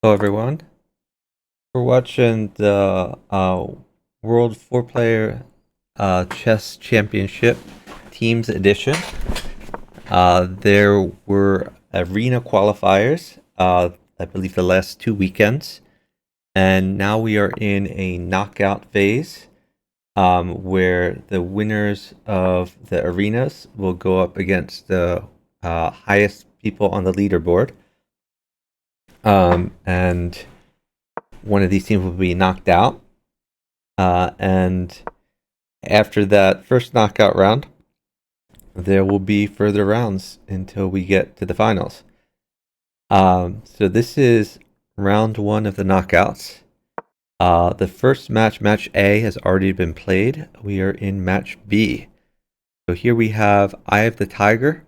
Hello everyone. We're watching the World Four Player Chess Championship Teams Edition. There were arena qualifiers, I believe the last 2 weekends, and now we are in a knockout phase where the winners of the arenas will go up against the highest people on the leaderboard. And one of these teams will be knocked out. And after that first knockout round, there will be further rounds until we get to the finals. So this is round one of the knockouts. The first match, match A, has already been played. We are in match B. So here we have Eye of the Tiger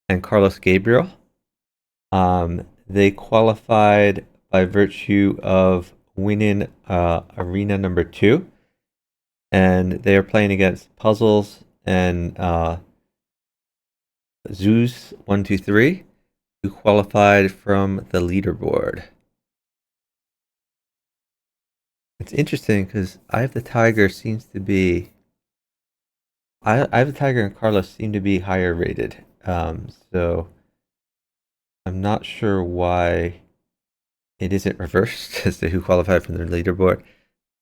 and Carlos Gabriel. They qualified by virtue of winning arena number 2. And they are playing against Puzzles and Zeus 123, who qualified from the leaderboard. It's interesting because Eye of the Tiger seems to be. Eye of the Tiger and Carlos seem to be higher rated. So I'm not sure why it isn't reversed as to who qualified from the leaderboard,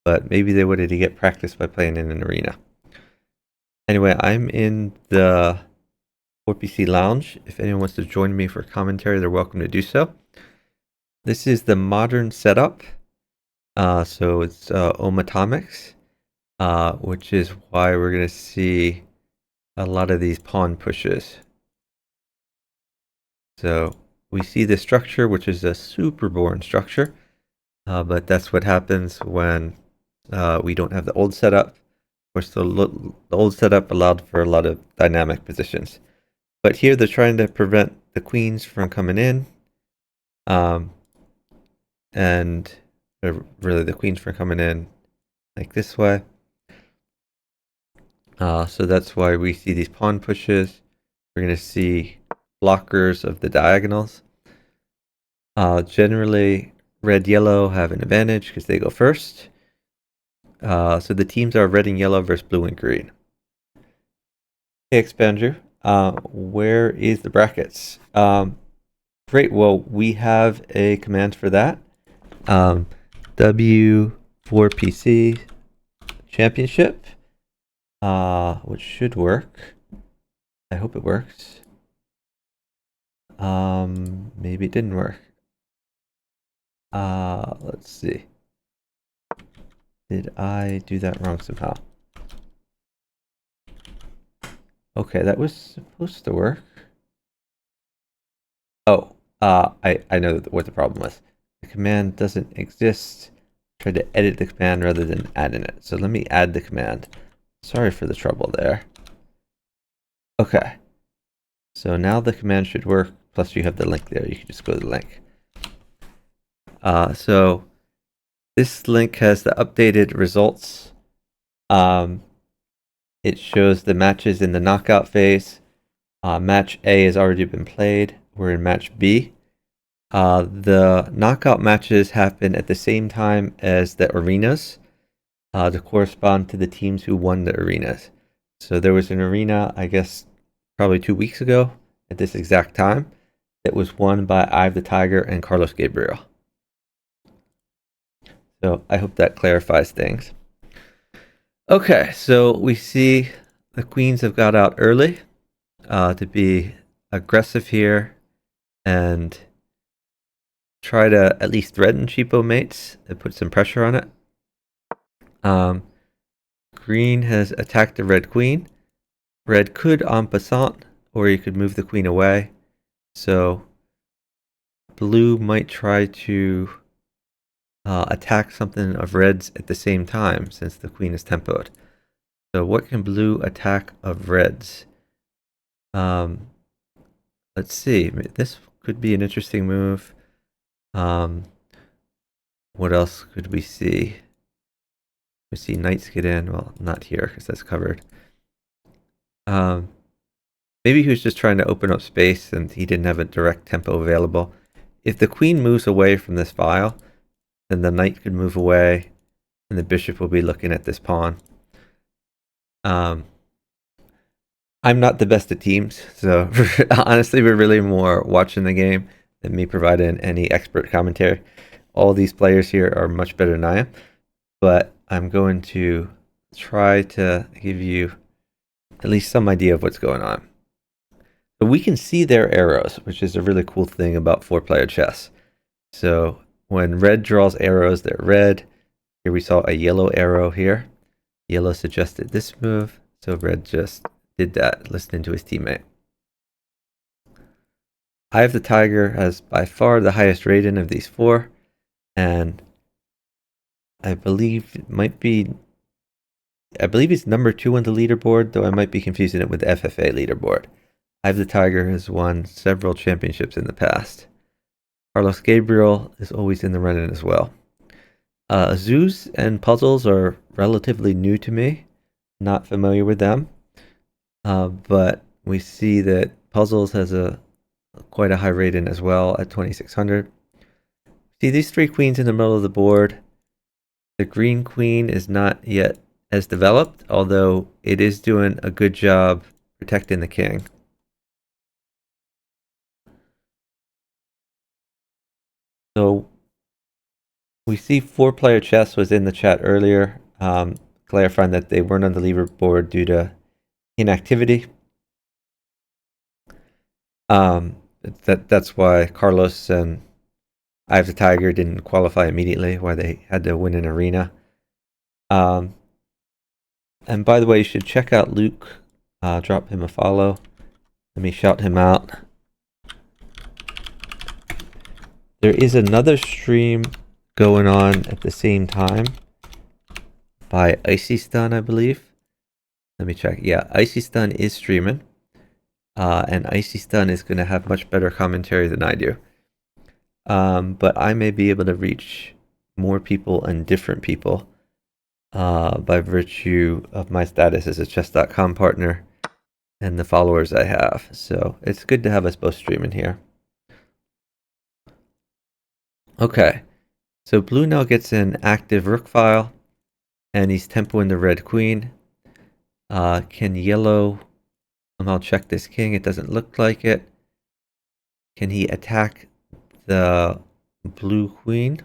but maybe they wanted to get practice by playing in an arena. Anyway, I'm in the 4PC Lounge. If anyone wants to join me for commentary, they're welcome to do so. This is the modern setup. So it's Omatomics, which is why we're going to see a lot of these pawn pushes. So we see the structure, which is a super boring structure, but that's what happens when we don't have the old setup. Of course, the old setup allowed for a lot of dynamic positions. But here they're trying to prevent the queens from coming in, and really the queens from coming in like this way. So that's why we see these pawn pushes. We're going to see blockers of the diagonals. Generally, red, yellow have an advantage because they go first. So the teams are red and yellow versus blue and green. Hey, Expander, where is the brackets? Great. Well, we have a command for that. W4PC Championship, which should work. I hope it works. Maybe it didn't work. Let's see. Did I do that wrong somehow? Okay, that was supposed to work. Oh, I know what the problem was. The command doesn't exist. Try to edit the command rather than add in it. So let me add the command. Sorry for the trouble there. Okay. So now the command should work. Plus you have the link there. You can just go to the link. So this link has the updated results. It shows the matches in the knockout phase. Match A has already been played. We're in match B. The knockout matches happen at the same time as the arenas to correspond to the teams who won the arenas. So there was an arena, I guess, probably 2 weeks ago at this exact time that was won by Eye of the Tiger and Carlos Gabriel. So I hope that clarifies things. Okay, so we see the queens have got out early to be aggressive here and try to at least threaten cheapo mates and put some pressure on it. Green has attacked the red queen. Red could en passant, or you could move the queen away. So blue might try to attack something of red's at the same time since the queen is tempoed. So what can blue attack of red's? Let's see. This could be an interesting move. What else could we see? We see knights get in. Well, not here because that's covered. Maybe he was just trying to open up space and he didn't have a direct tempo available. if the queen moves away from this file, then the knight could move away, and the bishop will be looking at this pawn. I'm not the best at teams, so honestly, we're really more watching the game than me providing any expert commentary. All these players here are much better than I am, but I'm going to try to give you at least some idea of what's going on. So we can see their arrows, which is a really cool thing about 4-player chess. So when red draws arrows, they're red. Here we saw a yellow arrow here. Yellow suggested this move, so red just did that, listening to his teammate. Eye of the Tiger has by far the highest rating of these 4, and I believe he's number 2 on the leaderboard, though I might be confusing it with the FFA leaderboard. Eye of the Tiger has won several championships in the past. Carlos Gabriel is always in the running as well. Zoos and puzzles are relatively new to me, not familiar with them, but we see that puzzles has quite a high rating as well at 2600. See these 3 queens in the middle of the board. The green queen is not yet as developed, although it is doing a good job protecting the king. So we see 4-player chess was in the chat earlier, clarifying that they weren't on the leaderboard due to inactivity. That's why Carlos and Eye of the Tiger didn't qualify immediately, why they had to win an arena. And by the way, you should check out Luke. Drop him a follow. Let me shout him out. There is another stream going on at the same time by Icy Stun, I believe. Let me check. Yeah, Icy Stun is streaming. And Icy Stun is going to have much better commentary than I do. But I may be able to reach more people and different people by virtue of my status as a chess.com partner and the followers I have. So it's good to have us both streaming here. Okay, so blue now gets an active rook file, and he's tempoing the red queen. Can yellow somehow check this king? It doesn't look like it. Can he attack the blue queen?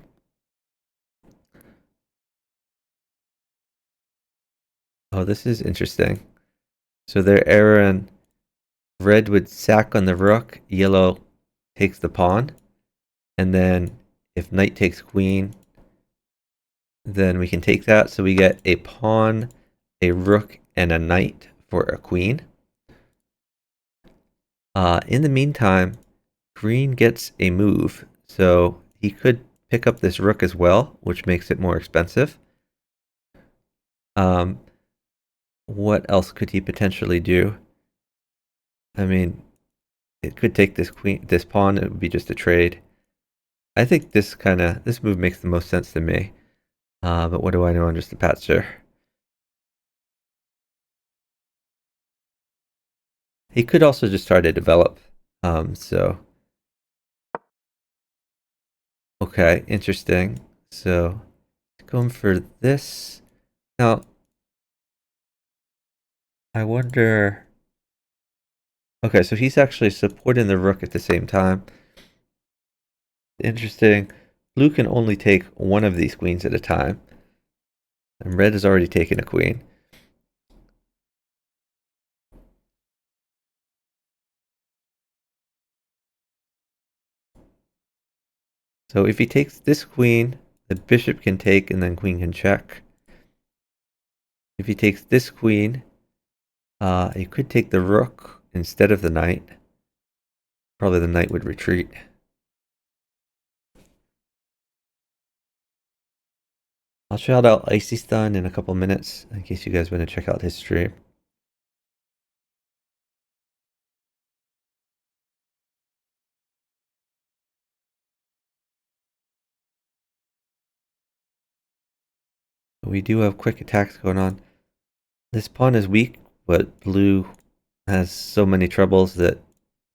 Oh, this is interesting. So they're airing red would sack on the rook, yellow takes the pawn, and then if knight takes queen, then we can take that. So we get a pawn, a rook, and a knight for a queen. In the meantime, green gets a move, so he could pick up this rook as well, which makes it more expensive. What else could he potentially do? I mean, it could take this pawn. It would be just a trade. I think this move makes the most sense to me. But what do I know? I'm just a patcher. He could also just try to develop. So okay, interesting. So going for this now. I wonder. Okay, so he's actually supporting the rook at the same time. Interesting. Blue can only take one of these queens at a time. And red has already taken a queen. So if he takes this queen, the bishop can take and then queen can check. If he takes this queen, he could take the rook instead of the knight. Probably the knight would retreat. I'll shout out Icy Stun in a couple minutes in case you guys want to check out his stream. We do have quick attacks going on. This pawn is weak, but blue has so many troubles that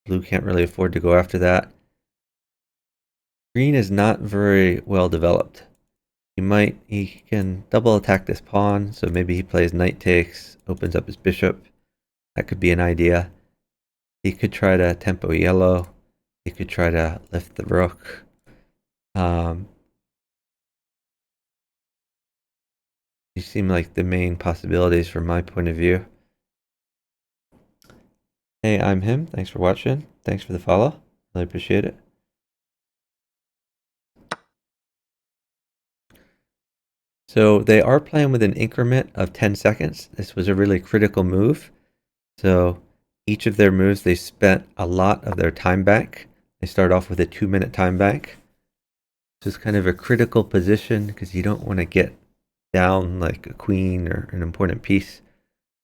blue can't really afford to go after that. Green is not very well developed. He can double attack this pawn, so maybe he plays knight takes, opens up his bishop. That could be an idea. He could try to tempo yellow. He could try to lift the rook. These seem like the main possibilities from my point of view. Hey, I'm him. Thanks for watching. Thanks for the follow. Really appreciate it. So they are playing with an increment of 10 seconds. This was a really critical move. So each of their moves, they spent a lot of their time bank. They start off with a 2-minute time bank. This is kind of a critical position because you don't want to get down like a queen or an important piece.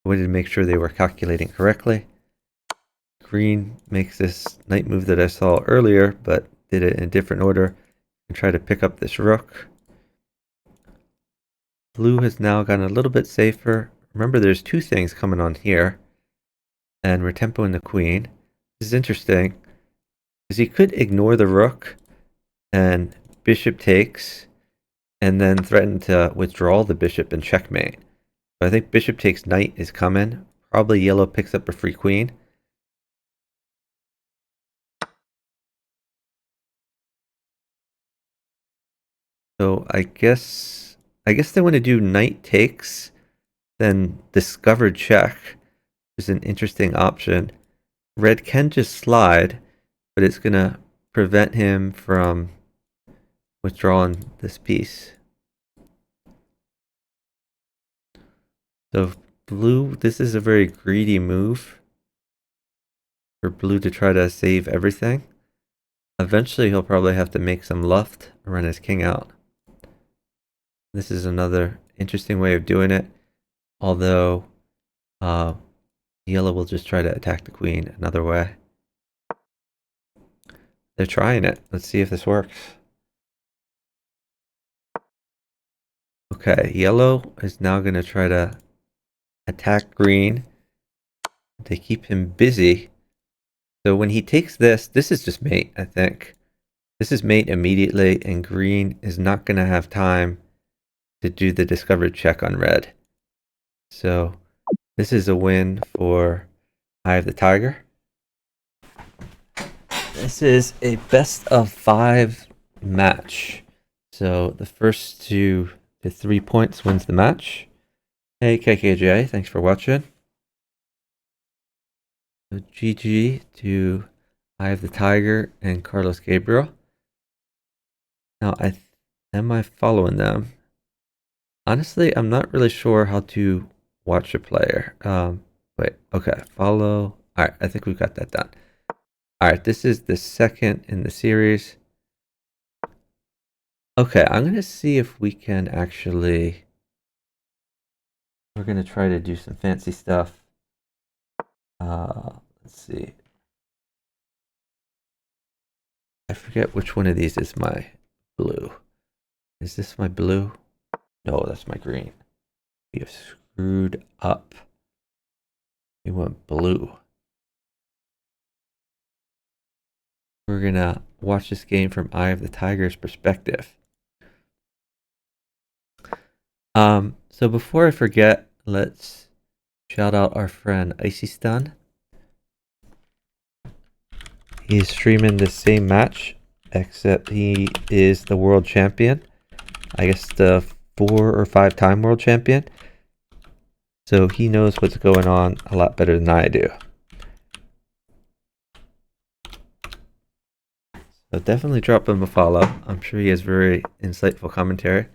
I wanted to make sure they were calculating correctly. Green makes this knight move that I saw earlier, but did it in a different order and try to pick up this rook. Blue has now gotten a little bit safer. Remember, there's two things coming on here, and we're tempoing the queen. This is interesting because he could ignore the rook and bishop takes, and then threaten to withdraw the bishop and checkmate. But I think bishop takes knight is coming. Probably yellow picks up a free queen. So I guess they want to do knight takes, then discover check, which is an interesting option. Red can just slide, but it's gonna prevent him from withdrawing this piece. So blue, this is a very greedy move for blue to try to save everything. Eventually he'll probably have to make some luft, run his king out. This is another interesting way of doing it, although yellow will just try to attack the queen another way. They're trying it. Let's see if this works. Okay, yellow is now going to try to attack green to keep him busy. So when he takes this, this is just mate, I think. This is mate immediately, and green is not going to have time to do the discovered check on red. So this is a win for Eye of the Tiger. This is a best of 5 match. So the first to 3 points wins the match. Hey KKJ, thanks for watching. So GG to Eye of the Tiger and Carlos Gabriel. Now am I following them? Honestly, I'm not really sure how to watch a player. Wait, okay, follow. All right, I think we've got that done. All right, this is the second in the series. Okay, I'm going to see if we can actually... We're going to try to do some fancy stuff. Let's see. I forget which one of these is my blue. Is this my blue? No, that's my green. We have screwed up. We want blue. We're going to watch this game from Eye of the Tiger's perspective. So before I forget, let's shout out our friend Icy Stun. He's streaming the same match, except he is the world champion. I guess the 4 or 5 time world champion. So he knows what's going on a lot better than I do. So definitely drop him a follow. I'm sure he has very insightful commentary.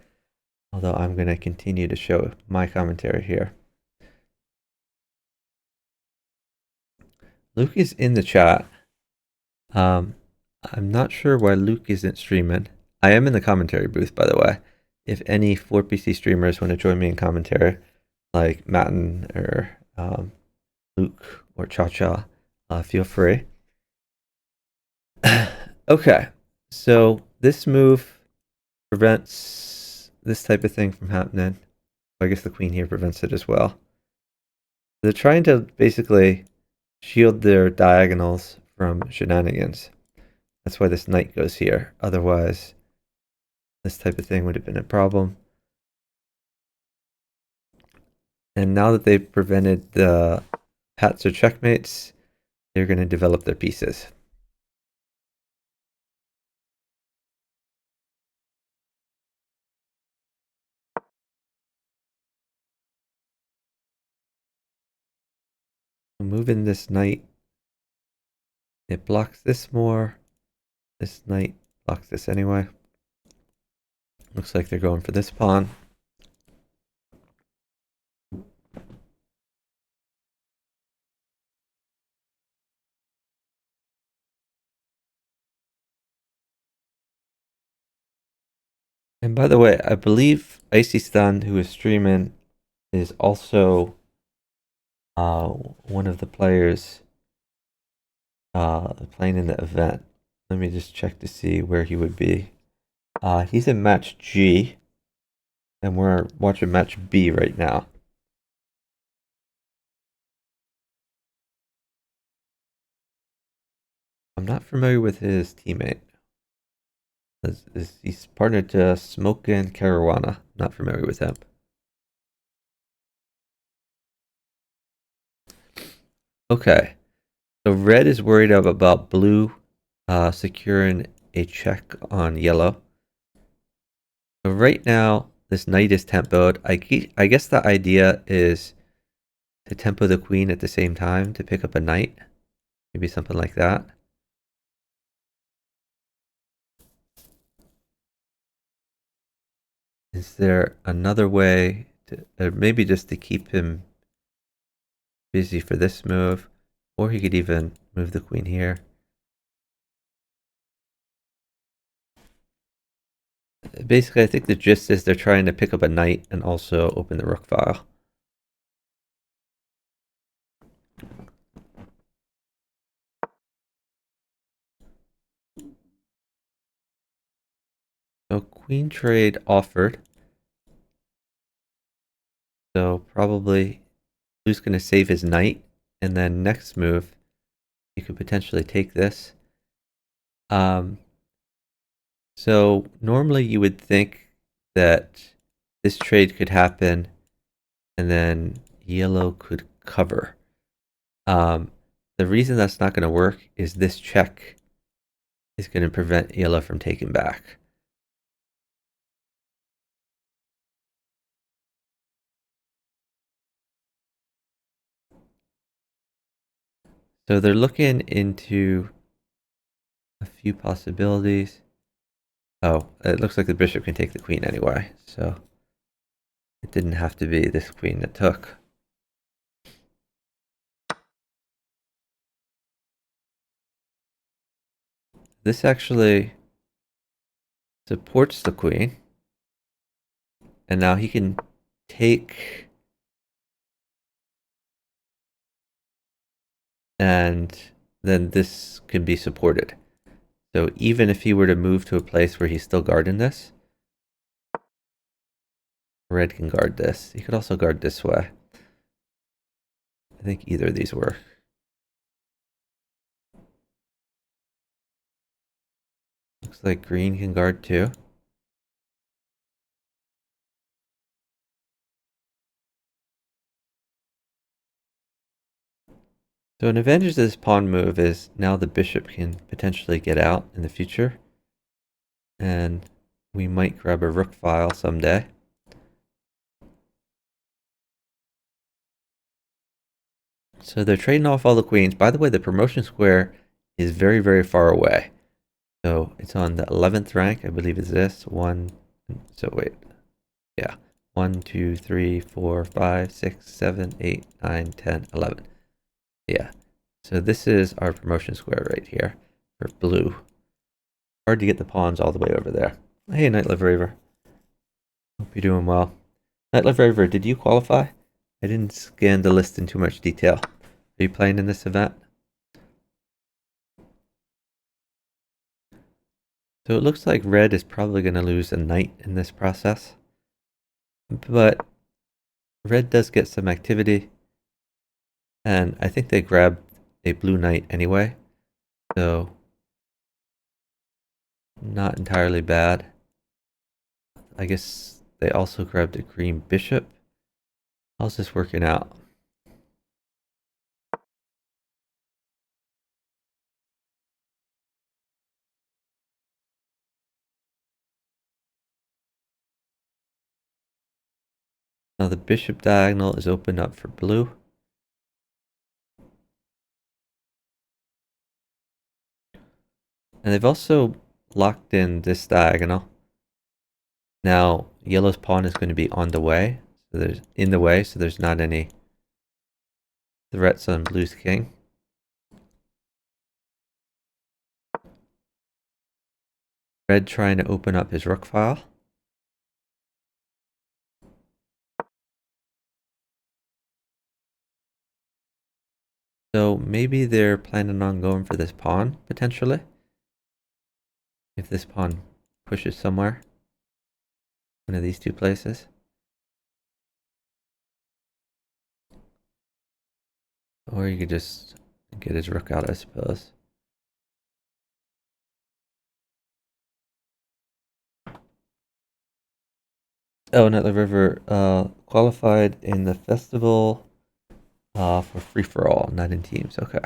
Although I'm going to continue to show my commentary here. Luke is in the chat. I'm not sure why Luke isn't streaming. I am in the commentary booth, by the way. If any 4PC streamers want to join me in commentary, like Matten or Luke or Cha-Cha, feel free. Okay, so this move prevents this type of thing from happening. I guess the queen here prevents it as well. They're trying to basically shield their diagonals from shenanigans. That's why this knight goes here. Otherwise, this type of thing would have been a problem. And now that they've prevented the pats or checkmates, they're going to develop their pieces. Moving this knight, it blocks this more. This knight blocks this anyway. Looks like they're going for this pawn. And by the way, I believe Icy Stun, who is streaming, is also one of the players playing in the event. Let me just check to see where he would be. He's in match G, and we're watching match B right now. I'm not familiar with his teammate. He's partnered to Smokin Caruana. Not familiar with him. Okay, so red is worried about blue securing a check on yellow. So right now, this knight is tempoed. I guess the idea is to tempo the queen at the same time to pick up a knight. Maybe something like that. Is there another way to, or maybe just to keep him busy for this move? Or he could even move the queen here. Basically, I think the gist is they're trying to pick up a knight and also open the rook file. So queen trade offered. So probably Blue's going to save his knight, and then next move, you could potentially take this. So normally you would think that this trade could happen, and then yellow could cover. The reason that's not going to work is this check is going to prevent yellow from taking back. So they're looking into a few possibilities. Oh, it looks like the bishop can take the queen anyway, so it didn't have to be this queen that took. This actually supports the queen, and now he can take, and then this can be supported. So even if he were to move to a place where he's still guarding this, red can guard this. He could also guard this way. I think either of these work. Looks like green can guard too. So an advantage of this pawn move is now the bishop can potentially get out in the future. And we might grab a rook file someday. So they're trading off all the queens. By the way, the promotion square is very, very far away. So it's on the 11th rank, I believe is this. So wait. Yeah. 1, 2, 3, 4, 5, 6, 7, 8, 9, 10, 11. Yeah. So this is our promotion square right here for blue. Hard to get the pawns all the way over there. Hey, Nightlive Raver. Hope you're doing well. Nightlive Raver, did you qualify? I didn't scan the list in too much detail. Are you playing in this event? So it looks like red is probably going to lose a knight in this process. But red does get some activity. And I think they grabbed a blue knight anyway. So not entirely bad. I guess they also grabbed a green bishop. How's this working out? Now the bishop diagonal is open up for blue. And they've also locked in this diagonal. Now yellow's pawn is going to be on the way. So there's in the way, so there's not any threats on blue's king. Red trying to open up his rook file. So maybe they're planning on going for this pawn, potentially. If this pawn pushes somewhere. One of these two places. Or you could just get his rook out, I suppose. Oh, Nether River qualified in the festival for free-for-all, not in teams. Okay.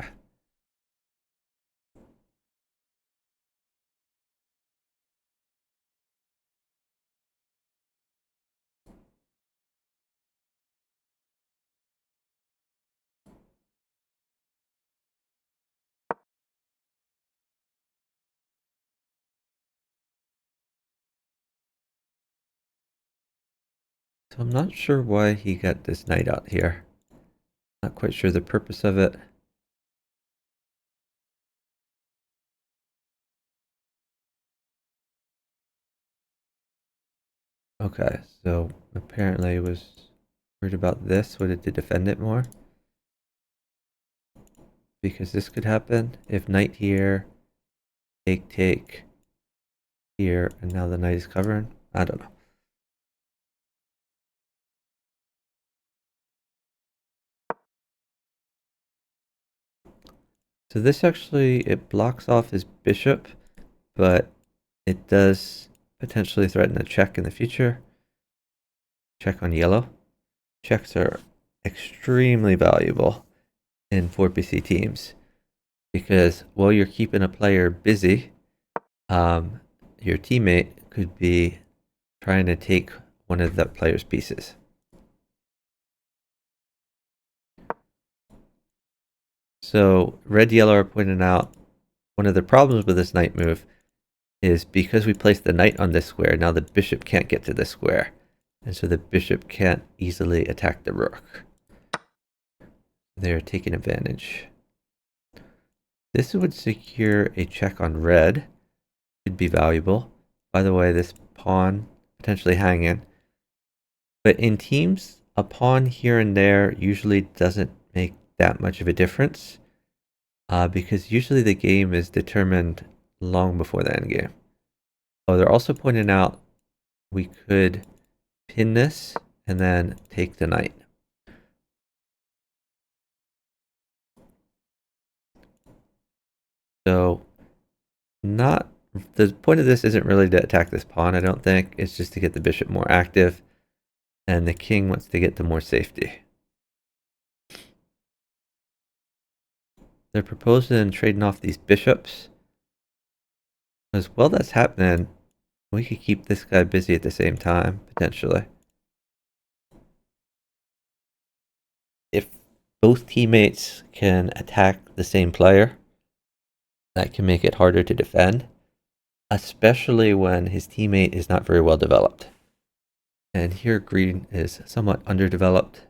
So I'm not sure why he got this knight out here. Not quite sure the purpose of it. Okay, so apparently he was worried about this, wanted to defend it more. Because this could happen if knight here, take here, and now the knight is covering. I don't know. So this actually, it blocks off his bishop, but it does potentially threaten a check in the future. Check on yellow. Checks are extremely valuable in 4PC teams because while you're keeping a player busy, your teammate could be trying to take one of that player's pieces. So red yellow are pointing out one of the problems with this knight move is because we placed the knight on this square, now the bishop can't get to this square. And so the bishop can't easily attack the rook. They're taking advantage. This would secure a check on red. Could be valuable. By the way, this pawn potentially hanging. But in teams, a pawn here and there usually doesn't make that much of a difference. Because usually the game is determined long before the end game. Oh, they're also pointing out we could pin this and then take the knight. So not the point of this isn't really to attack this pawn, I don't think. It's just to get the bishop more active, and the king wants to get to more safety. They're proposing trading off these bishops. Because while that's happening, we could keep this guy busy at the same time, potentially. If both teammates can attack the same player, that can make it harder to defend, especially when his teammate is not very well developed. And here green is somewhat underdeveloped.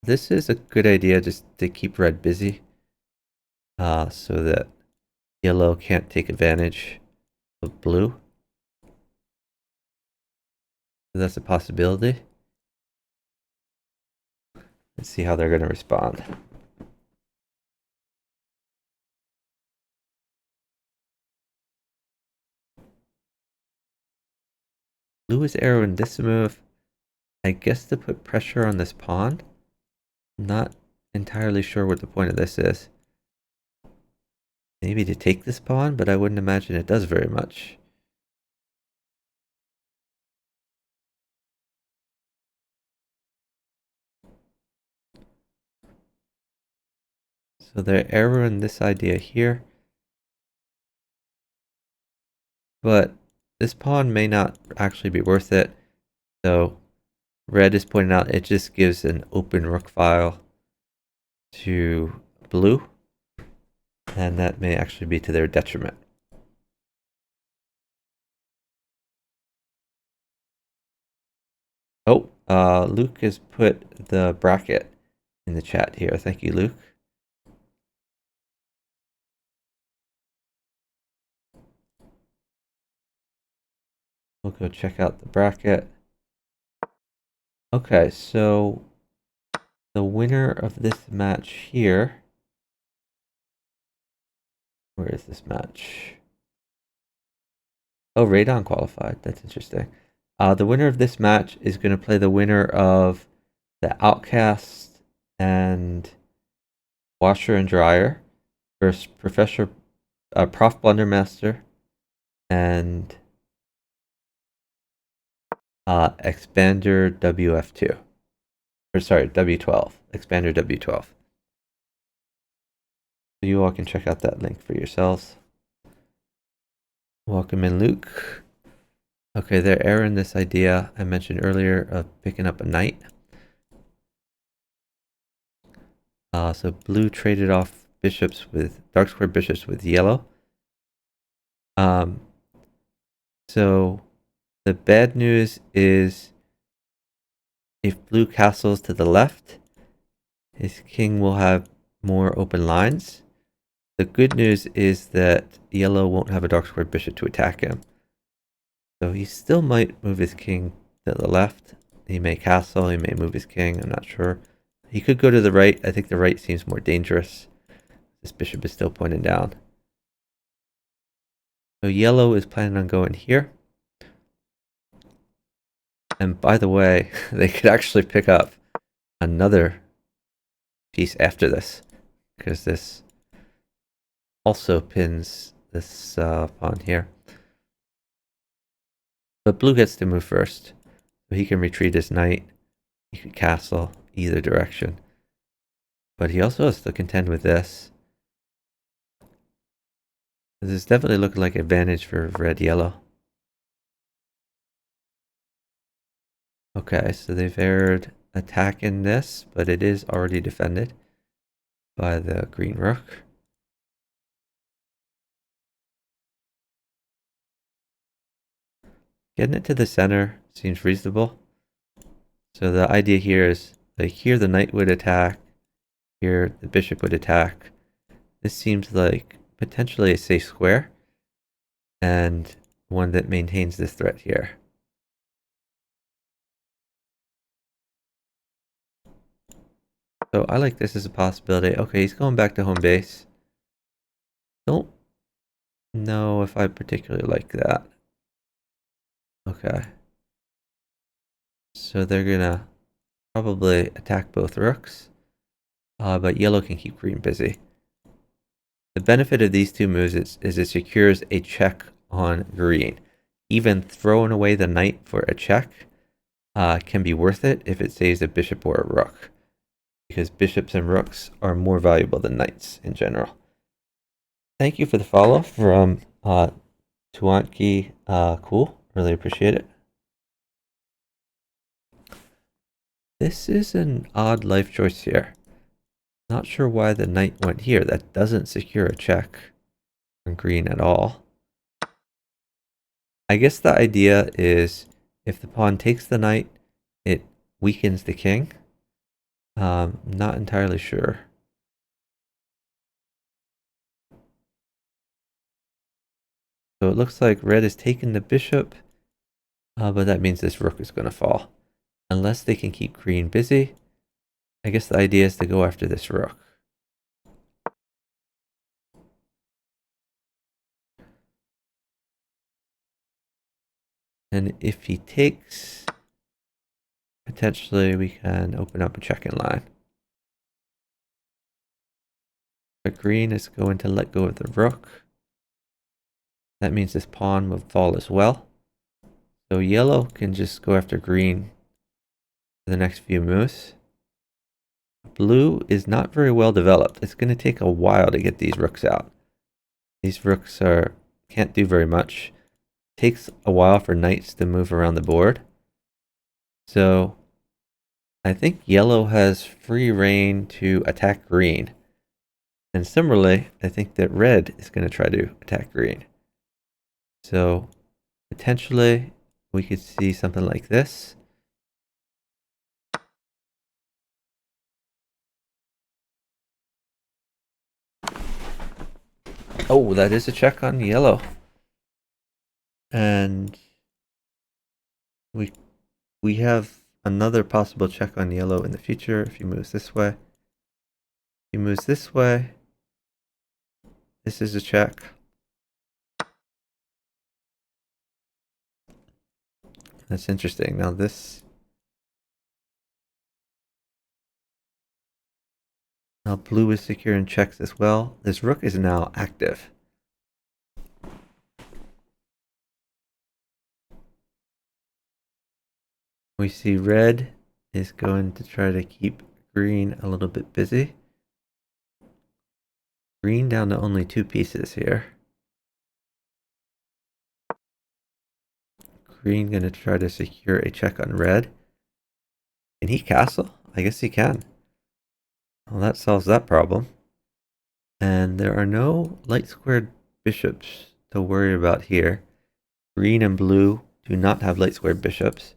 This is a good idea just to keep red busy so that yellow can't take advantage of blue. So that's a possibility. Let's see how they're going to respond. Blue is arrowing this move, I guess to put pressure on this pawn. Not entirely sure what the point of this is. maybe to take this pawn, but I wouldn't imagine it does very much. So they're arrowing this idea here. But this pawn may not actually be worth it. So red is pointing out it just gives an open rook file to blue. And that may actually be to their detriment. Oh, Luke has put the bracket in the chat here. Thank you, Luke. We'll go check out the bracket. Okay, so the winner of this match here. Where is this match? Oh, Radon qualified. That's interesting. The winner of this match is going to play the winner of the Outcast and Washer and Dryer versus Prof Blundermaster and Expander WF2. Or sorry, W12. Expander W12. So you all can check out that link for yourselves. Welcome in, Luke. Okay, they're airing this idea I mentioned earlier of picking up a knight. So blue traded off bishops with dark square bishops with yellow. So the bad news is if blue castles to the left, his king will have more open lines. The good news is that yellow won't have a dark square bishop to attack him. So he still might move his king to the left. He may castle, he may move his king, I'm not sure. He could go to the right. I think the right seems more dangerous. This bishop is still pointing down. So yellow is planning on going here. And by the way, they could actually pick up another piece after this, because this also pins this pawn here. But blue gets to move first, so he can retreat his knight. He can castle either direction. But he also has to contend with this. This is definitely looking like advantage for red-yellow. Okay, so they've aired attack in this, but it is already defended by the green rook. Getting it to the center seems reasonable. So the idea here is, like, here the knight would attack, here the bishop would attack. This seems like potentially a safe square, and one that maintains this threat here. So I like this as a possibility. Okay, he's going back to home base. Don't know if I particularly like that. Okay. So they're gonna probably attack both rooks, but yellow can keep green busy. The benefit of these two moves is it secures a check on green. Even throwing away the knight for a check can be worth it if it saves a bishop or a rook, because bishops and rooks are more valuable than knights in general. Thank you for the follow from Tuanki. Cool, really appreciate it. This is an odd life choice here. Not sure why the knight went here. That doesn't secure a check on green at all. I guess the idea is if the pawn takes the knight, it weakens the king. Not entirely sure. So it looks like red is taking the bishop, but that means this rook is going to fall. Unless they can keep green busy, I guess the idea is to go after this rook. And if he takes, potentially we can open up a check-in line. But green is going to let go of the rook. That means this pawn will fall as well. So yellow can just go after green for the next few moves. Blue is not very well developed. It's going to take a while to get these rooks out. These rooks can't do very much. It takes a while for knights to move around the board. So I think yellow has free reign to attack green. And similarly, I think that red is going to try to attack green. So potentially we could see something like this. Oh, that is a check on yellow. And we have another possible check on yellow in the future if he moves this way. If he moves this way, this is a check. That's interesting. Now now blue is secure in checks as well. This rook is now active. We see red is going to try to keep green a little bit busy. Green down to only 2 pieces here. Green gonna try to secure a check on red. Can he castle? I guess he can. Well, that solves that problem. And there are no light squared bishops to worry about here. Green and blue do not have light squared bishops.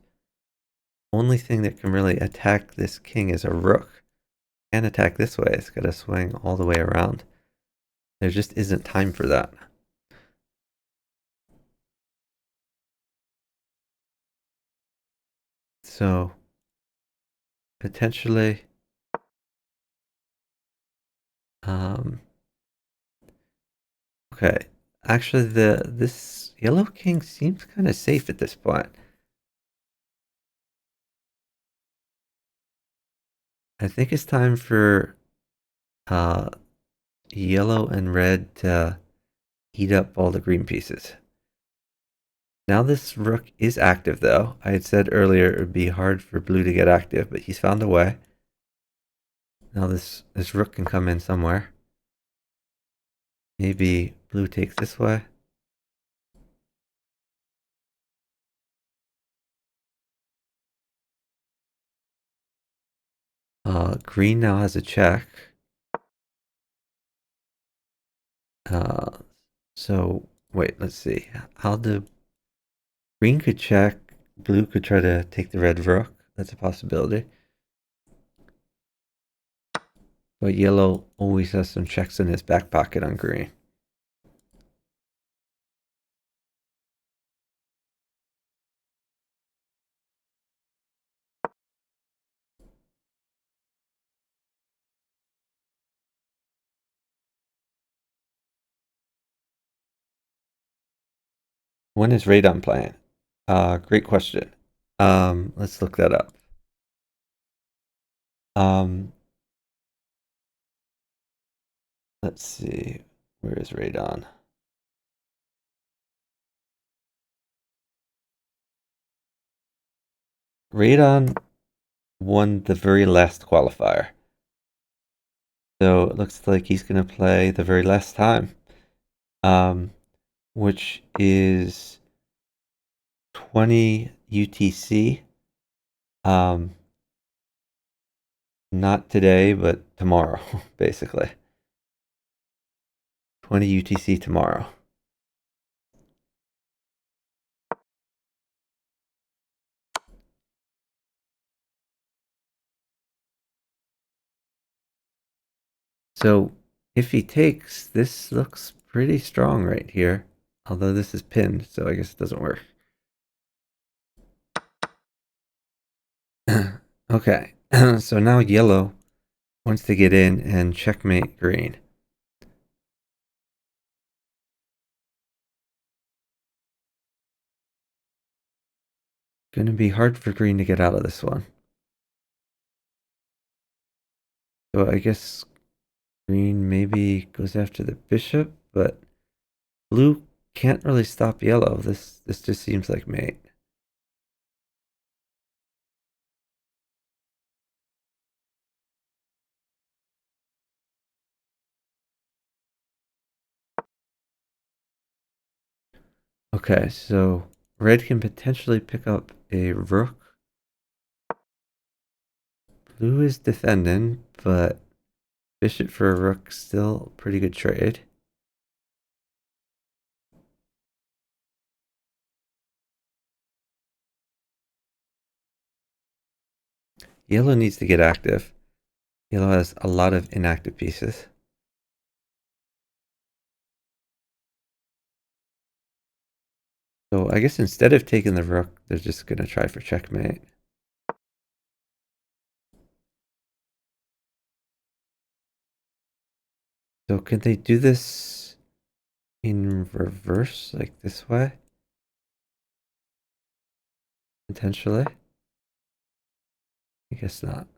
Only thing that can really attack this king is a rook. Can't attack this way. It's got to swing all the way around. There just isn't time for that. So potentially okay. Actually this yellow king seems kind of safe at this point. I think it's time for yellow and red to eat up all the green pieces. Now this rook is active though. I had said earlier it would be hard for blue to get active, but he's found a way. Now this rook can come in somewhere. Maybe blue takes this way. Green now has a check. So wait, let's see. How do green could check, blue could try to take the red rook. That's a possibility. But yellow always has some checks in his back pocket on green. When is Radon playing? Great question. Let's look that up. Let's see. Where is Radon? Radon won the very last qualifier. So it looks like he's going to play the very last time, which is 20 UTC. Not today, but tomorrow, basically. 20 UTC tomorrow. So if he takes, this looks pretty strong right here. Although this is pinned, so I guess it doesn't work. Okay, so now yellow wants to get in and checkmate green. Gonna be hard for green to get out of this one. So I guess Green maybe goes after the bishop, but blue can't really stop yellow. This just seems like mate. Okay, so red can potentially pick up a rook. Blue is defending, but bishop for a rook still a pretty good trade. Yellow needs to get active. Yellow has a lot of inactive pieces. So I guess instead of taking the rook, they're just going to try for checkmate. So can they do this in reverse, like this way? Potentially? I guess not.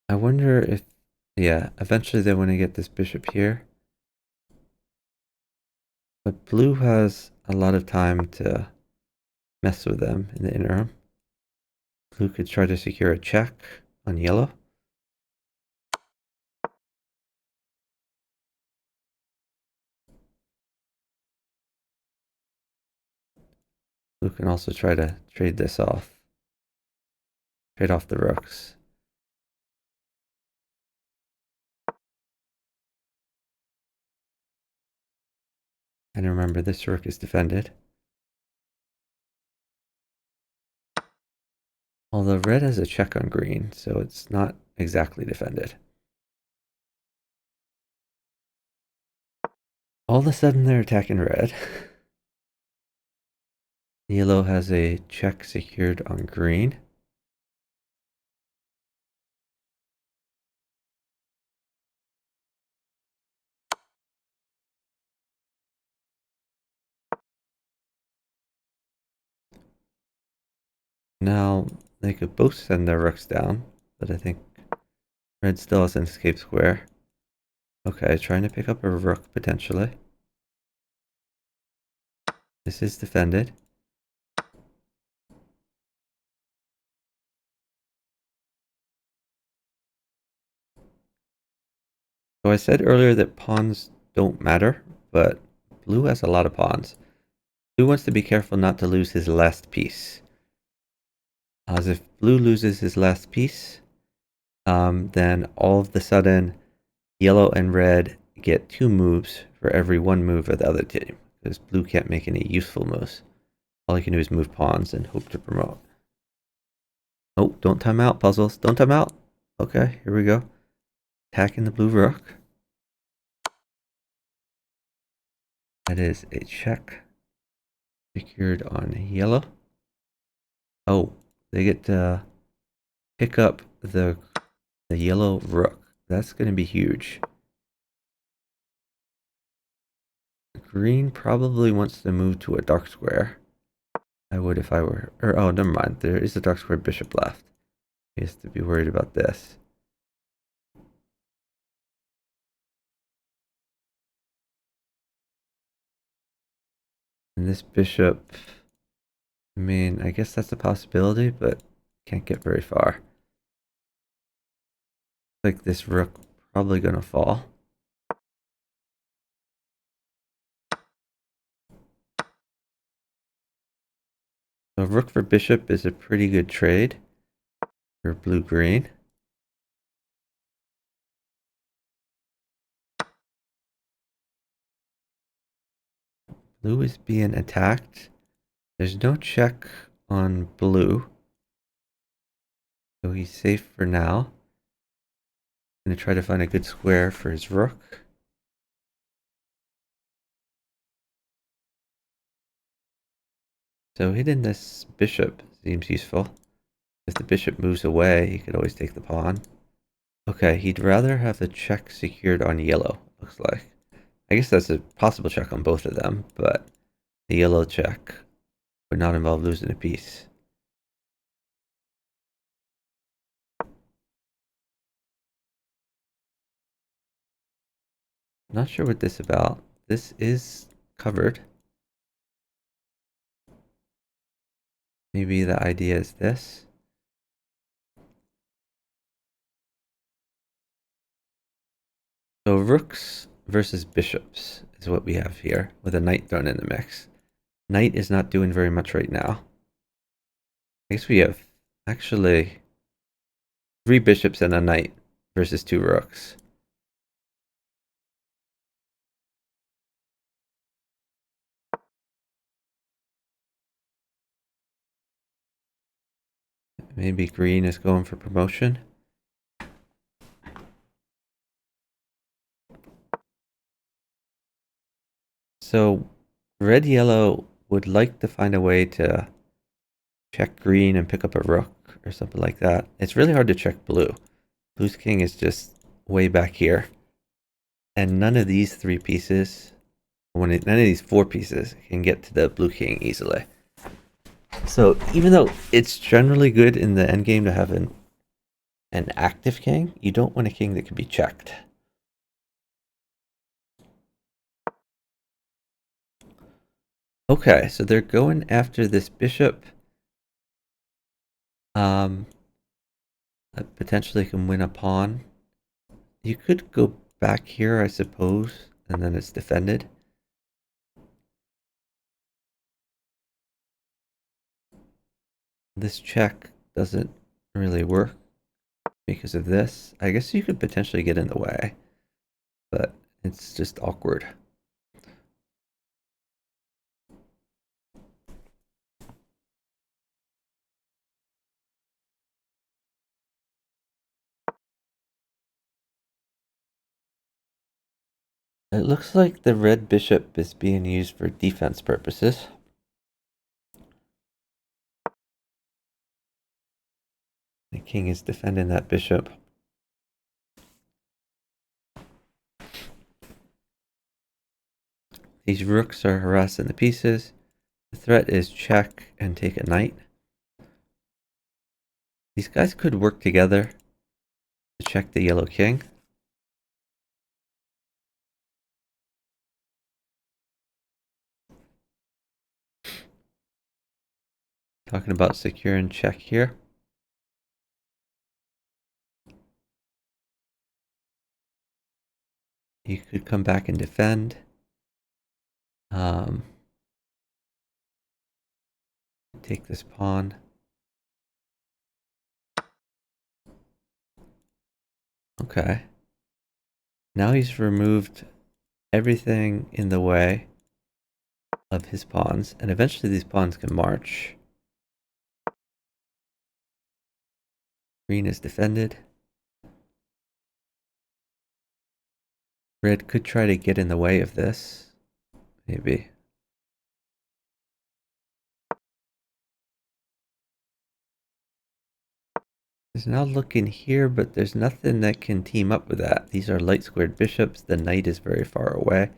I wonder if, yeah, eventually they want to get this bishop here. But blue has a lot of time to mess with them in the interim. Blue could try to secure a check on yellow. Blue can also try to trade this off. Trade off the rooks. And remember, this rook is defended. Although red has a check on green, so it's not exactly defended. All of a sudden they're attacking red. Yellow has a check secured on green. Now they could both send their rooks down, but I think red still has an escape square. Okay, trying to pick up a rook potentially. This is defended. So I said earlier that pawns don't matter, but blue has a lot of pawns. Blue wants to be careful not to lose his last piece. As if blue loses his last piece, then all of the sudden yellow and red get 2 moves for every 1 move of the other team, because blue can't make any useful moves. All he can do is move pawns and hope to promote. Oh, don't time out, puzzles. Don't time out. Okay, here we go. Attacking the blue rook. That is a check secured on yellow. Oh, they get to pick up the yellow rook. That's going to be huge. Green probably wants to move to a dark square. I would if I were, or oh, never mind. There is a dark square bishop left. He has to be worried about this. And this bishop, I mean, I guess that's a possibility, but can't get very far. Like this rook probably gonna fall. So rook for bishop is a pretty good trade for blue-green. Blue is being attacked. There's no check on blue, so he's safe for now. Gonna try to find a good square for his rook. So hitting this bishop seems useful. If the bishop moves away, he could always take the pawn. Okay, he'd rather have the check secured on yellow. looks like. I guess that's a possible check on both of them, but the yellow check would not involve losing a piece. Not sure what this is about. This is covered. Maybe the idea is this. So rooks versus bishops is what we have here, with a knight thrown in the mix. Knight is not doing very much right now. I guess we have actually 3 bishops and a knight versus 2 rooks. Maybe green is going for promotion. So red yellow would like to find a way to check green and pick up a rook or something like that. It's really hard to check blue. Blue's king is just way back here. And none of these 3 pieces, none of these 4 pieces can get to the blue king easily. So even though it's generally good in the endgame to have an active king, you don't want a king that can be checked. Okay, so they're going after this bishop. That potentially can win a pawn. You could go back here, I suppose, and then it's defended. This check doesn't really work because of this. I guess you could potentially get in the way, but it's just awkward. It looks like the red bishop is being used for defense purposes. The king is defending that bishop. These rooks are harassing the pieces. The threat is check and take a knight. These guys could work together to check the yellow king. Talking about secure and check here. You could come back and defend. Take this pawn. Okay. Now he's removed everything in the way of his pawns, and eventually these pawns can march. Green is defended. Red could try to get in the way of this. Maybe. He's now looking here, but there's nothing that can team up with that. These are light squared bishops. The knight is very far away.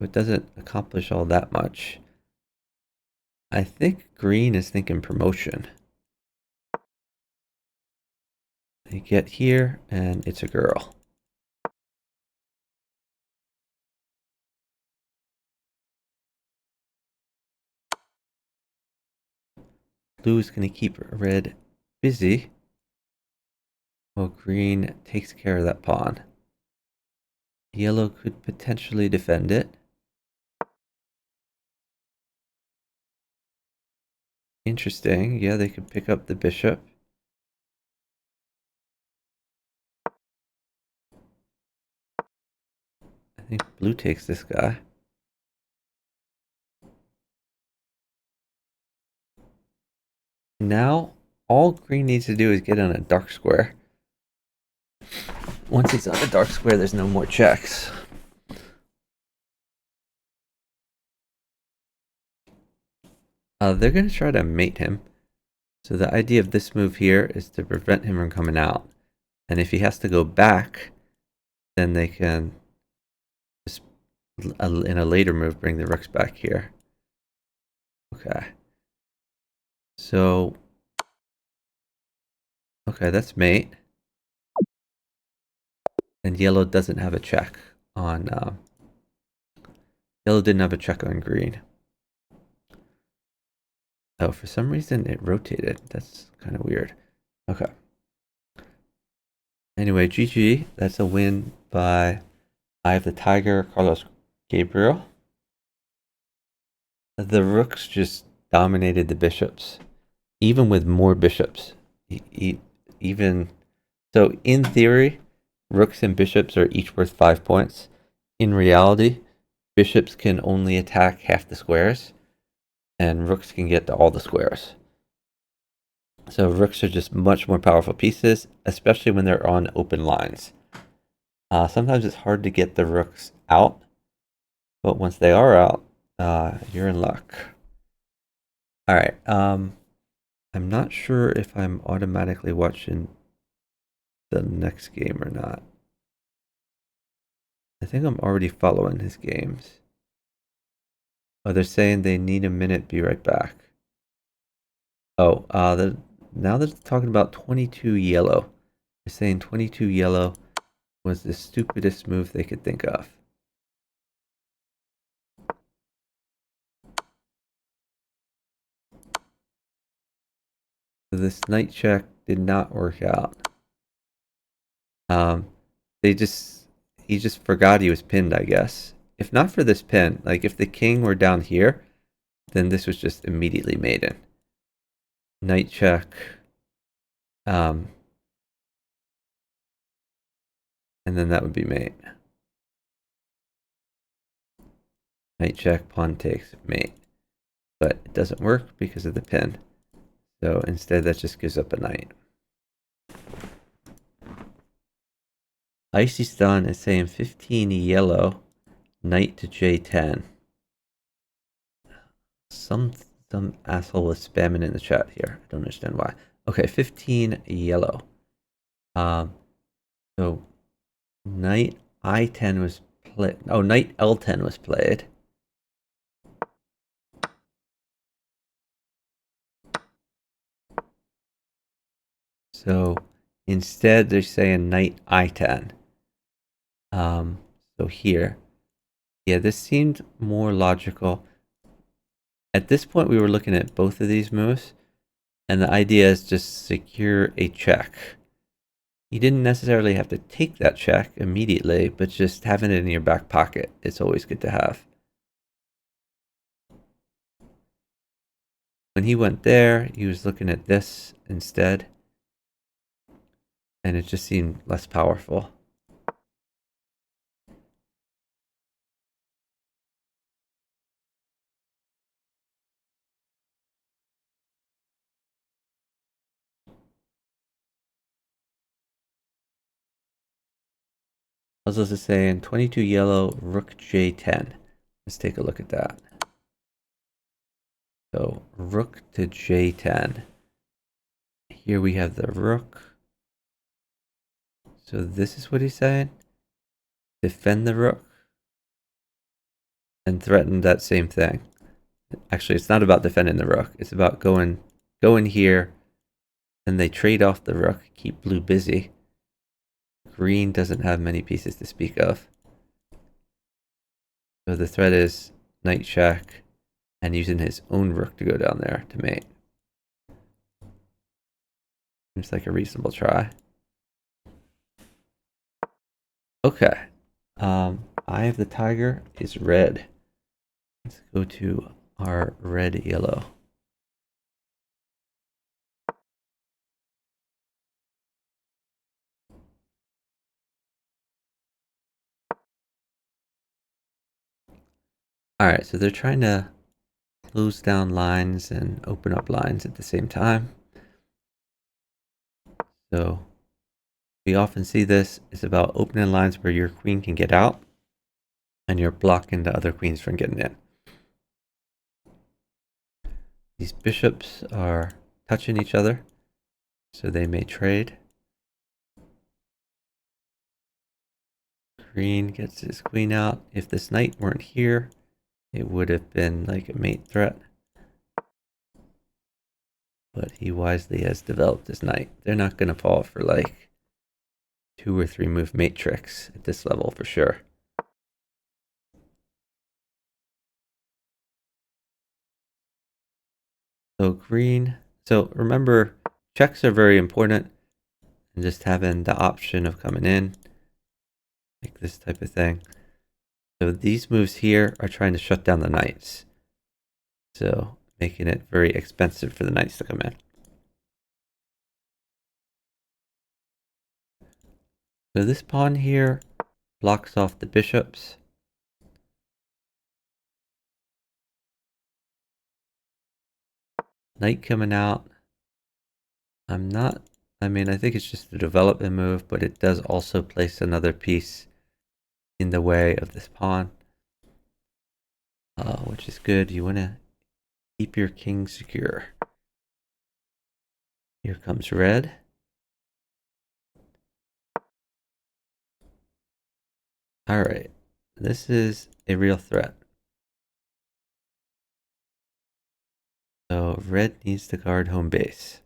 It doesn't accomplish all that much. I think green is thinking promotion. They get here, and it's a girl. Blue is going to keep red busy, while green takes care of that pawn. Yellow could potentially defend it. Interesting. Yeah, they could pick up the bishop. I think blue takes this guy. Now, all green needs to do is get on a dark square. Once he's on a dark square, there's no more checks. They're going to try to mate him. So the idea of this move here is to prevent him from coming out. And if he has to go back, then they can in a later move, bring the rooks back here. Okay. So, okay, that's mate. And yellow doesn't have a check on, yellow didn't have a check on green. Oh, for some reason it rotated. That's kind of weird. Okay. Anyway, GG. That's a win by Eye of the Tiger, Carlos Gabriel. The rooks just dominated the bishops, even with more bishops. Even so, in theory, rooks and bishops are each worth 5 points. In reality, bishops can only attack half the squares, and rooks can get to all the squares. So rooks are just much more powerful pieces, especially when they're on open lines. Sometimes it's hard to get the rooks out, but once they are out, you're in luck. All right. I'm not sure if I'm automatically watching the next game or not. I think I'm already following his games. Oh, they're saying they need a minute, be right back. Oh, now they're talking about 22 yellow. They're saying 22 yellow was the stupidest move they could think of. So this knight check did not work out. He just forgot he was pinned, I guess. If not for this pin, like if the king were down here, then this was just immediately maiden. Knight check. And then that would be mate. Knight check, pawn takes, mate. But it doesn't work because of the pin. So instead that just gives up a knight. Icy Stun is saying 15 yellow, knight to J10. Some asshole was spamming in the chat here. I don't understand why. Okay, 15 yellow. So knight I10 was played. Oh, knight L10 was played. So instead they're saying knight I10. So here. Yeah, this seemed more logical. At this point we were looking at both of these moves, and the idea is just secure a check. You didn't necessarily have to take that check immediately, but just having it in your back pocket, it's always good to have. When he went there, he was looking at this instead, and it just seemed less powerful. Puzzles is saying 22 yellow, rook J10. Let's take a look at that. So rook to J10. Here we have the rook. So this is what he's saying. Defend the rook and threaten that same thing. Actually, it's not about defending the rook. It's about going here, and they trade off the rook, keep blue busy. Green doesn't have many pieces to speak of. So the threat is knight check and using his own rook to go down there to mate. Seems like a reasonable try. Okay. Eye of the Tiger is red. Let's go to our red yellow. Alright, so they're trying to close down lines and open up lines at the same time. So we often see this. It's about opening lines where your queen can get out and you're blocking the other queens from getting in. These bishops are touching each other, so they may trade. Green gets his queen out. If this knight weren't here, it would have been like a mate threat. But he wisely has developed his knight. They're not going to fall for like 2 or 3 move mate tricks at this level for sure. So green. So remember, checks are very important. And just having the option of coming in, like this type of thing. So these moves here are trying to shut down the knights. So making it very expensive for the knights to come in. So this pawn here blocks off the bishops. Knight coming out. I mean, I think it's just a development move, but it does also place another piece in the way of this pawn, which is good. You want to keep your king secure. Here comes red. All right, this is a real threat. So red needs to guard home base.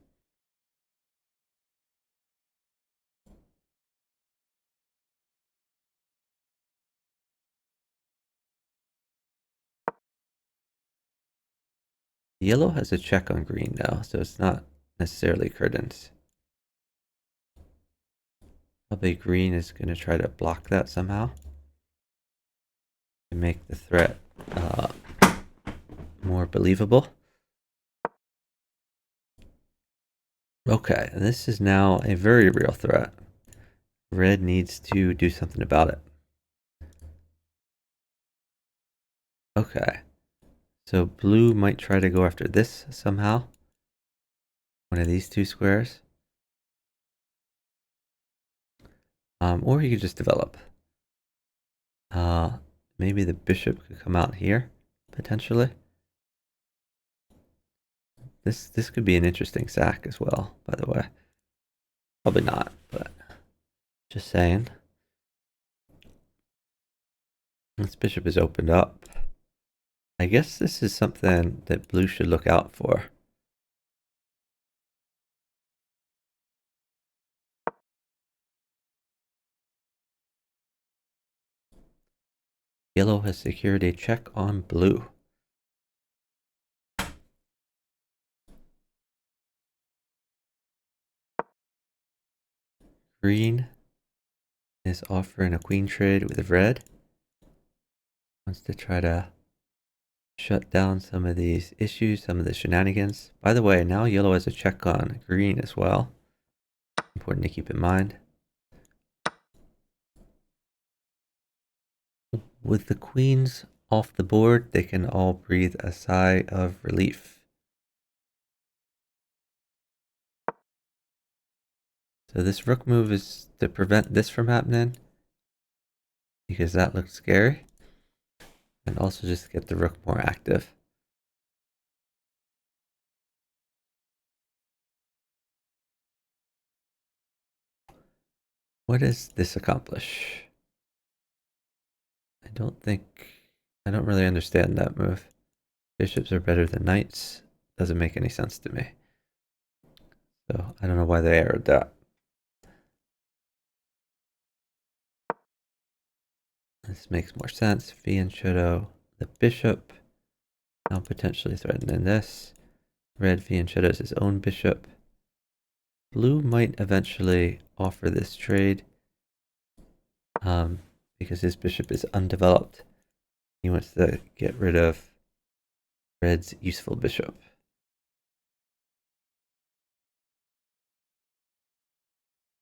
Yellow has a check on green now, so it's not necessarily curtains. Probably green is going to try to block that somehow to make the threat more believable. Okay, this is now a very real threat. Red needs to do something about it. Okay, so blue might try to go after this somehow. One of these 2 squares. Or he could just develop. Maybe the bishop could come out here, potentially. This could be an interesting sack as well, by the way. Probably not, but just saying. This bishop is opened up. I guess this is something that blue should look out for. Yellow has secured a check on blue. Green is offering a queen trade with red. Wants to try to shut down some of these issues, some of the shenanigans. By the way, now yellow has a check on green as well. Important to keep in mind. With the queens off the board, they can all breathe a sigh of relief. So this rook move is to prevent this from happening, because that looks scary. And also just get the rook more active. What does this accomplish? I don't really understand that move. Bishops are better than knights. Doesn't make any sense to me. So I don't know why they added that. This makes more sense. Fianchetto, the bishop. Now potentially threatening this. Red fianchettos his own bishop. Blue might eventually offer this trade. Because his bishop is undeveloped. He wants to get rid of red's useful bishop.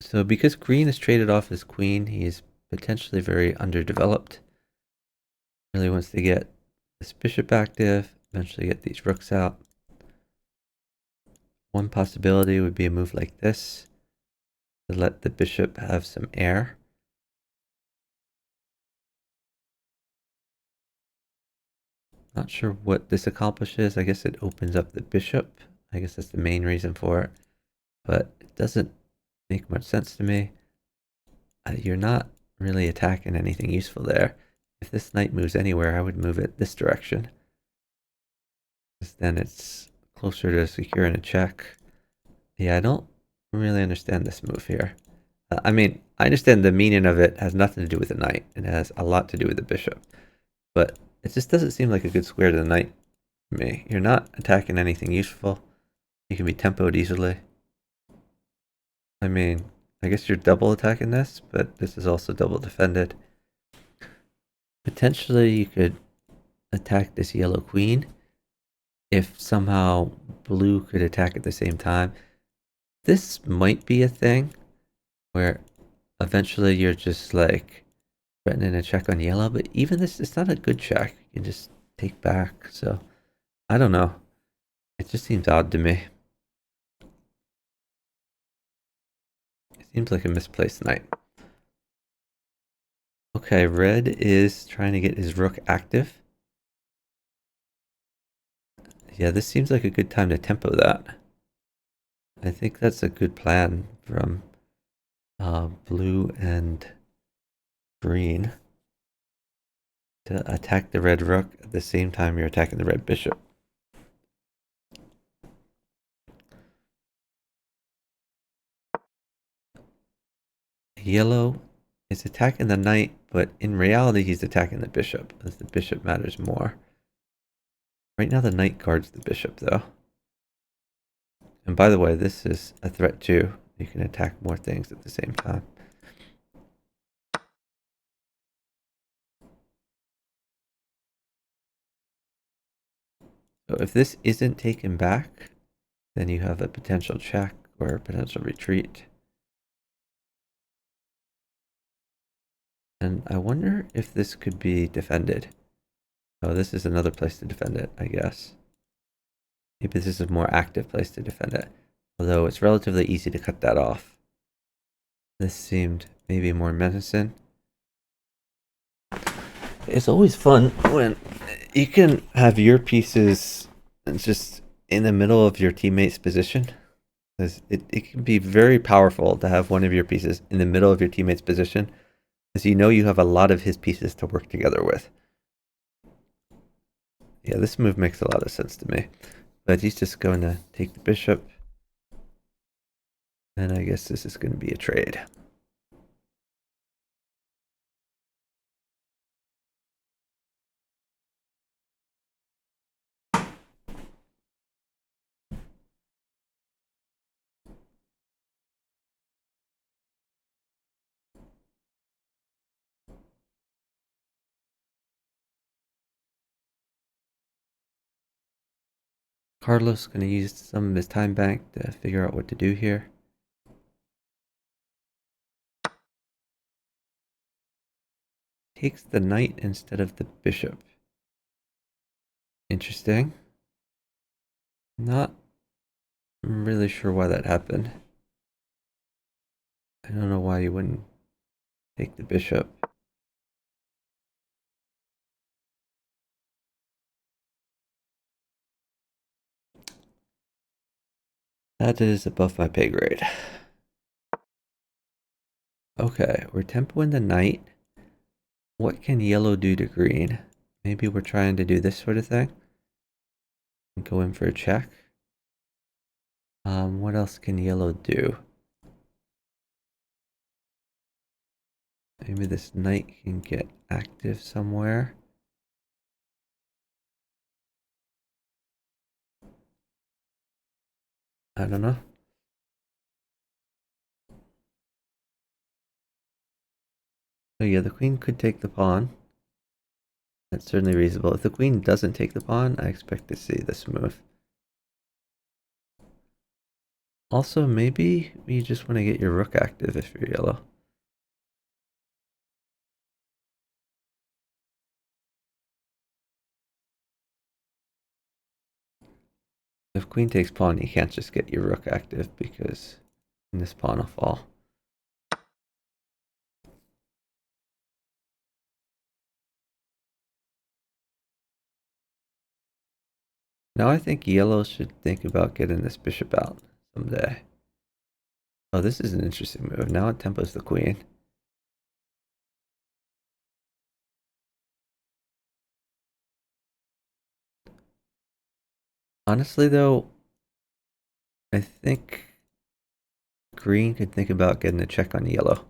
So because green is traded off his queen, he is potentially very underdeveloped. Really wants to get this bishop active, eventually get these rooks out. One possibility would be a move like this to let the bishop have some air. Not sure what this accomplishes. I guess it opens up the bishop. I guess that's the main reason for it. But it doesn't make much sense to me. You're not really attacking anything useful there. If this knight moves anywhere, I would move it this direction. Because then it's closer to securing a check. Yeah, I don't really understand this move here. I mean, I understand the meaning of it has nothing to do with the knight. It has a lot to do with the bishop. But it just doesn't seem like a good square to the knight to me. You're not attacking anything useful. You can be tempoed easily. I mean, I guess you're double attacking this, but this is also double defended. Potentially you could attack this yellow queen if somehow blue could attack at the same time. This might be a thing where eventually you're just like threatening a check on yellow, but even this, it's not a good check. You can just take back. So I don't know. It just seems odd to me. It seems like a misplaced knight. Okay, red is trying to get his rook active. Yeah, this seems like a good time to tempo that. I think that's a good plan from blue and green to attack the red rook at the same time you're attacking the red bishop. Yellow is attacking the knight, but in reality he's attacking the bishop, as the bishop matters more. Right now the knight guards the bishop though. And by the way, this is a threat too. You can attack more things at the same time. So if this isn't taken back, then you have a potential check or a potential retreat. And I wonder if this could be defended. Oh, this is another place to defend it, I guess. Maybe this is a more active place to defend it. Although it's relatively easy to cut that off. This seemed maybe more menacing. It's always fun when you can have your pieces just in the middle of your teammate's position. It can be very powerful to have one of your pieces in the middle of your teammate's position, because you know you have a lot of his pieces to work together with. Yeah, this move makes a lot of sense to me. But he's just going to take the bishop. And I guess this is going to be a trade. Carlos is going to use some of his time bank to figure out what to do here. Takes the knight instead of the bishop. Interesting. Not really sure why that happened. I don't know why you wouldn't take the bishop. That is above my pay grade. Okay, we're tempoing the knight. What can yellow do to green? Maybe we're trying to do this sort of thing. Go in for a check. What else can yellow do? Maybe this knight can get active somewhere. I don't know. Oh yeah, the queen could take the pawn. That's certainly reasonable. If the queen doesn't take the pawn, I expect to see this move. Also, maybe you just want to get your rook active if you're yellow. If queen takes pawn, you can't just get your rook active because this pawn will fall. Now I think yellow should think about getting this bishop out someday. Oh, this is an interesting move. Now it tempos the queen. Honestly, though, I think green could think about getting a check on yellow.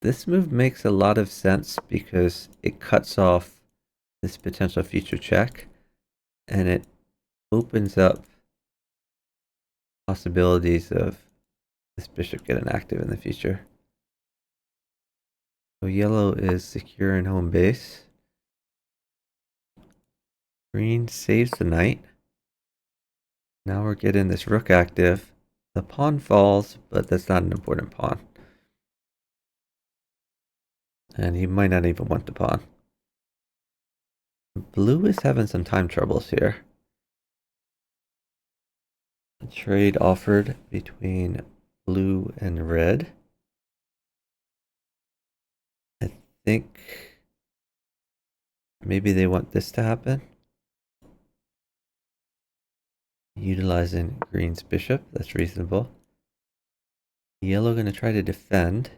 This move makes a lot of sense because it cuts off this potential future check and it opens up possibilities of this bishop getting active in the future. So yellow is secure in home base. Green saves the knight. Now we're getting this rook active. The pawn falls, but that's not an important pawn. And he might not even want the pawn. Blue is having some time troubles here. A trade offered between blue and red. I think maybe they want this to happen. Utilizing green's bishop, that's reasonable. Yellow gonna try to defend.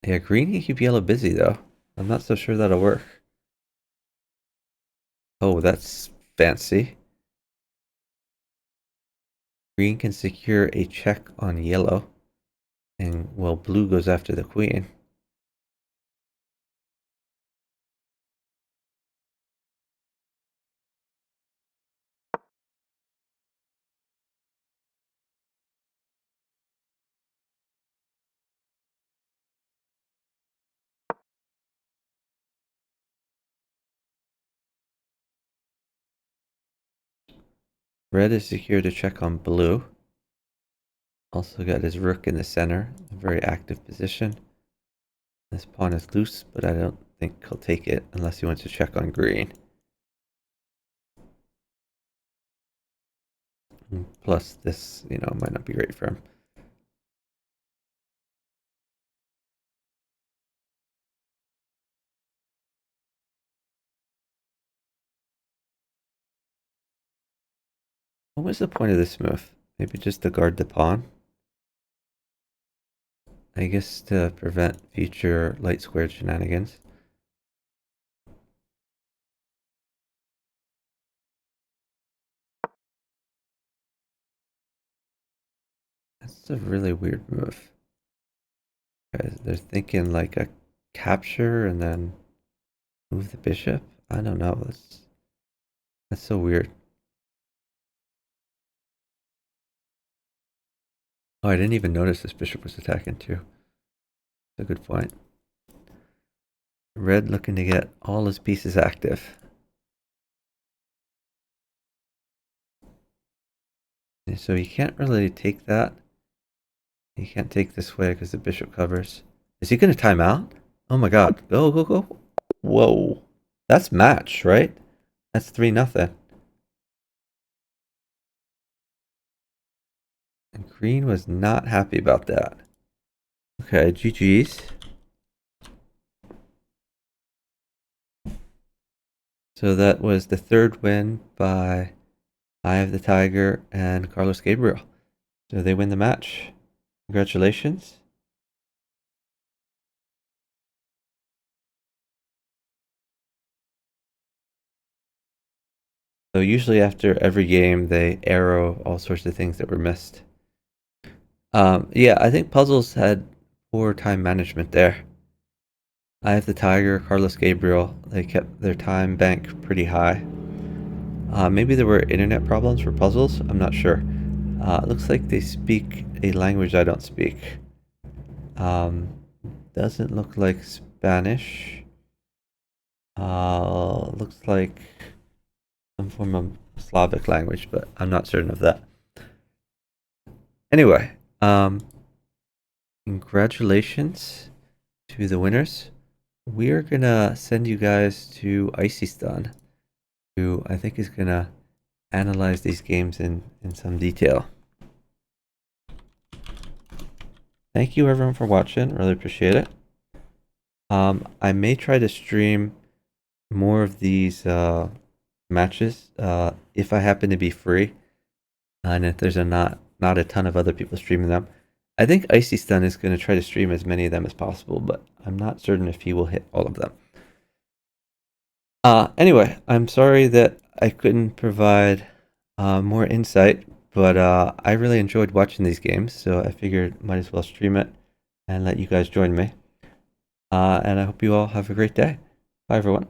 Yeah, green can keep yellow busy though. I'm not so sure that'll work. Oh, that's fancy. Green can secure a check on yellow. And well, blue goes after the queen. Red is secured to check on blue. Also got his rook in the center, a very active position. This pawn is loose, but I don't think he'll take it unless he wants to check on green. Plus, this, might not be great for him. What was the point of this move? Maybe just to guard the pawn? I guess to prevent future light squared shenanigans. That's a really weird move. They're thinking like a capture and then move the bishop? I don't know. That's so weird. Oh, I didn't even notice this bishop was attacking too. That's a good point. Red looking to get all his pieces active. And so he can't really take that. He can't take this way because the bishop covers. Is he going to time out? Oh my god. Go, go, go. Whoa. That's match, right? That's 3-0. And green was not happy about that. Okay, GG's. So that was the third win by Eye of the Tiger and Carlos Gabriel. So they win the match. Congratulations. So usually after every game, they arrow all sorts of things that were missed. Yeah, I think Puzzles had poor time management there. Eye of the Tiger, Carlos Gabriel, they kept their time bank pretty high. Maybe there were internet problems for Puzzles, I'm not sure. It looks like they speak a language I don't speak. Doesn't look like Spanish. Looks like some form of Slavic language, but I'm not certain of that. Anyway, congratulations to the winners. We're gonna send you guys to Icystan, who I think is gonna analyze these games in some detail. Thank you everyone for watching, really appreciate it. I may try to stream more of these matches if I happen to be free, and if there's not a ton of other people streaming them. I think Icy Stun is going to try to stream as many of them as possible, but I'm not certain if he will hit all of them. Anyway, I'm sorry that I couldn't provide more insight, but I really enjoyed watching these games, so I figured might as well stream it and let you guys join me. And I hope you all have a great day. Bye, everyone.